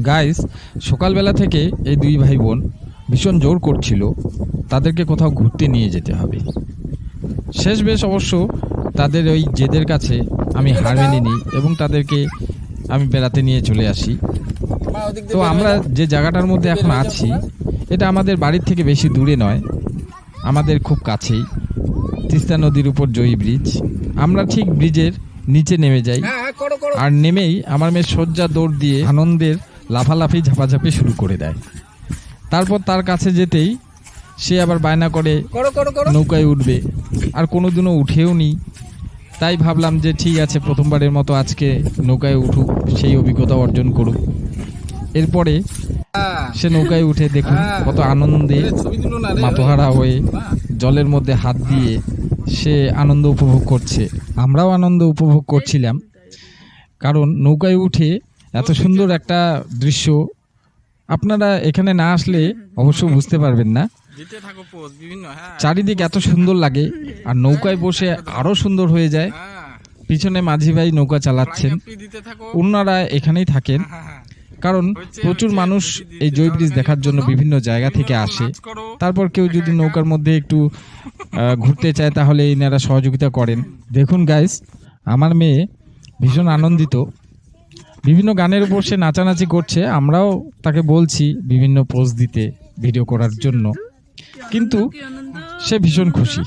Guys, সকালবেলা থেকে এই দুই ভাই বোন ভীষণ জোর করছিল তাদেরকে কোথাও ঘুরতে নিয়ে যেতে হবে। শেষ বেশ অবশ্য তাদের ওই জেদের কাছে আমি হার মেনিনি এবং তাদেরকে আমি বেড়াতে নিয়ে চলে আসি। তো আমরা যে জায়গাটার মধ্যে এখন আছি এটা আমাদের বাড়ির থেকে বেশি দূরে নয়, আমাদের খুব কাছেই তিস্তা নদীর উপর জয়ী ব্রিজ। আমরা ঠিক ব্রিজের নিচে নেমে যাই, আর নেমেই আমার মেয়ে সজ্জা দৌড় দিয়ে আনন্দের লাফালাফি ঝাপাঝাপি শুরু করে দেয়। তারপর তার কাছে যেতেই সে আবার বায়না করে নৌকায় উঠবে, আর কোনোদিনও উঠেও নি। তাই ভাবলাম যে ঠিক আছে, প্রথমবারের মতো আজকে নৌকায় উঠুক, সেই অভিজ্ঞতা অর্জন করুক। এরপরে সে নৌকায় উঠে দেখুন কত আনন্দে মাতোহারা হয়ে জলের মধ্যে হাত দিয়ে সে আনন্দ উপভোগ করছে। আমরাও আনন্দ উপভোগ করছিলাম, কারণ নৌকায় উঠে এত সুন্দর একটা দৃশ্য আপনারা এখানে না আসলে অবশ্য বুঝতে পারবেন না। চারিদিক এত সুন্দর লাগে, আর নৌকায় বসে আরো সুন্দর হয়ে যায়। পিছনে মাঝি ভাই নৌকা চালাচ্ছেন, অন্যরা এখানেই থাকেন, কারণ প্রচুর মানুষ এই জয় ব্রিজ দেখার জন্য বিভিন্ন জায়গা থেকে আসে। তারপর কেউ যদি নৌকার মধ্যে একটু ঘুরতে চায় তাহলে এনারা সহযোগিতা করেন। দেখুন গাইস, আমার মেয়ে ভীষণ আনন্দিত, বিভিন্ন গানের উপর সে নাচানাচি করছে। আমরাও তাকে বলছি বিভিন্ন পোজ দিতে, ভিডিও করার জন্য, কিন্তু সে ভীষণ খুশি,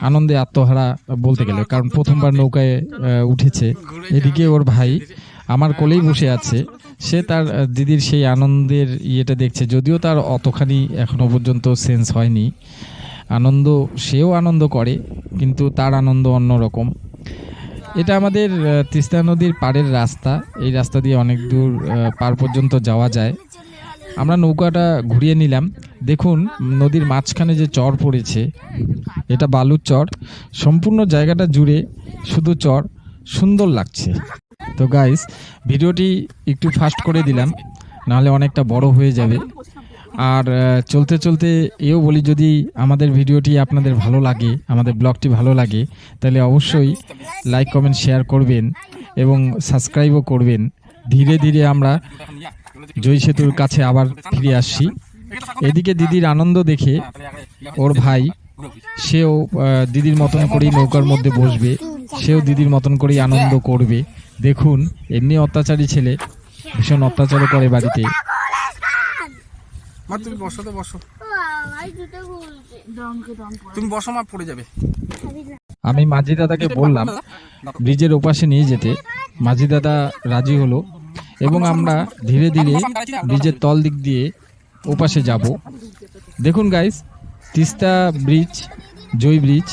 আনন্দে আত্মহারা বলতে গেলে, কারণ প্রথমবার নৌকায় উঠেছে। এদিকে ওর ভাই আমার কোলেই বসে আছে, সে তার দিদির সেই আনন্দের ইয়েটা দেখছে, যদিও তার অতখানি এখনো পর্যন্ত সেন্স হয়নি। আনন্দ, সেও আনন্দ করে, কিন্তু তার আনন্দ অন্যরকম। এটা আমাদের তিস্তা নদীর পাড়ের রাস্তা, এই রাস্তা দিয়ে অনেক দূর পার পর্যন্ত যাওয়া যায়। আমরা নৌকাটা ঘুরিয়ে নিলাম। দেখুন নদীর মাঝখানে যে চর পড়েছে, এটা বালুর চর, সম্পূর্ণ জায়গাটা জুড়ে শুধু চর, সুন্দর লাগছে। তো গাইস, ভিডিওটি একটু ফাস্ট করে দিলাম, নাহলে অনেকটা বড় হয়ে যাবে। আর চলতে চলতে এও বলি, যদি আমাদের ভিডিওটি আপনাদের ভালো লাগে, আমাদের ব্লগটি ভালো লাগে, তাহলে অবশ্যই লাইক কমেন্ট শেয়ার করবেন এবং সাবস্ক্রাইবও করবেন। ধীরে ধীরে আমরা জয় সেতুর কাছে আবার ফিরে আসছি। এদিকে দিদির আনন্দ দেখে ওর ভাই, সেও দিদির মতন করেই নৌকার মধ্যে বসবে, সেও দিদির মতন করেই আনন্দ করবে। দেখুন, এমনি অত্যাচারী ছেলে, ভীষণ অত্যাচারও করে বাড়িতে। তুমি বসো, তো বসো, তুমি বসো, মা পড়ে যাবে। আমি মাঝি দাদাকে বললাম ব্রিজের ওপাশে নিয়ে যেতে, মাঝি দাদা রাজি হলো এবং আমরা ধীরে ধীরে ব্রিজের তল দিক দিয়ে ওপাশে যাব। দেখুন গাইস, তিস্তা ব্রিজ, জয় ব্রিজ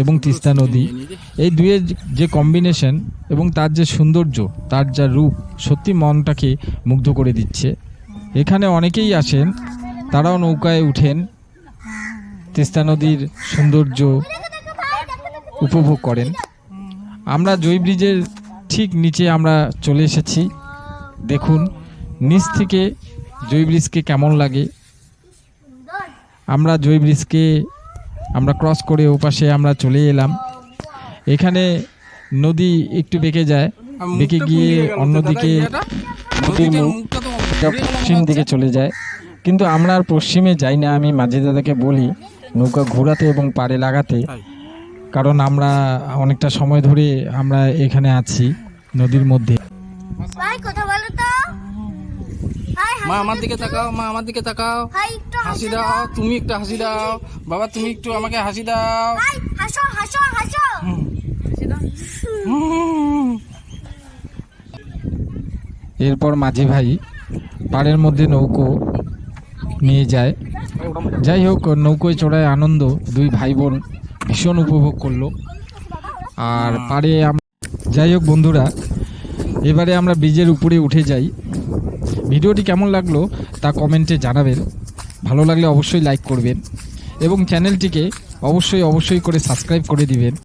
এবং তিস্তা নদী, এই দুয়ের যে কম্বিনেশন এবং তার যে সৌন্দর্য, তার যা রূপ, সত্যি মনটাকে মুগ্ধ করে দিচ্ছে। এখানে অনেকেই আসেন, তারাও নৌকায় উঠেন, তিস্তা নদীর সৌন্দর্য উপভোগ করেন। আমরা জয় ব্রিজের ঠিক নিচে আমরা চলে এসেছি। দেখুন নিচ থেকে জয় ব্রিজকে কেমন লাগে। আমরা জয় ব্রিজকে আমরা ক্রস করে ওপাশে আমরা চলে এলাম। এখানে নদী একটু বেঁকে যায়, বেঁকে গিয়ে অন্যদিকে পশ্চিম দিকে চলে যায়, কিন্তু আমরা আর পশ্চিমে যাই না। আমি মাঝি দাদাকে বলি নৌকা ঘোরাতে এবং পাড়ে লাগাতে, কারণ আমরা অনেকটা সময় ধরে আমরা এখানে আছি নদীর মধ্যে। মা আমার দিকে তাকাও, মা আমার দিকে তাকাও, হাসি দাও, তুমি একটু হাসি দাও, বাবা তুমি একটু আমাকে হাসি দাও। এরপর মাঝি ভাই পাড়ের মধ্যে নৌকো নিয়ে যায়। যাই হোক, নৌকোয় চড়ায় আনন্দ দুই ভাই বোন ভীষণ উপভোগ করলো। আর পাড়ে যাই হোক বন্ধুরা, এবারে আমরা ব্রিজের উপরে উঠে যাই। ভিডিওটি কেমন লাগলো তা কমেন্টে জানাবেন। ভালো লাগলে অবশ্যই লাইক করবেন এবং চ্যানেলটিকে অবশ্যই করে সাবস্ক্রাইব করে দিবেন।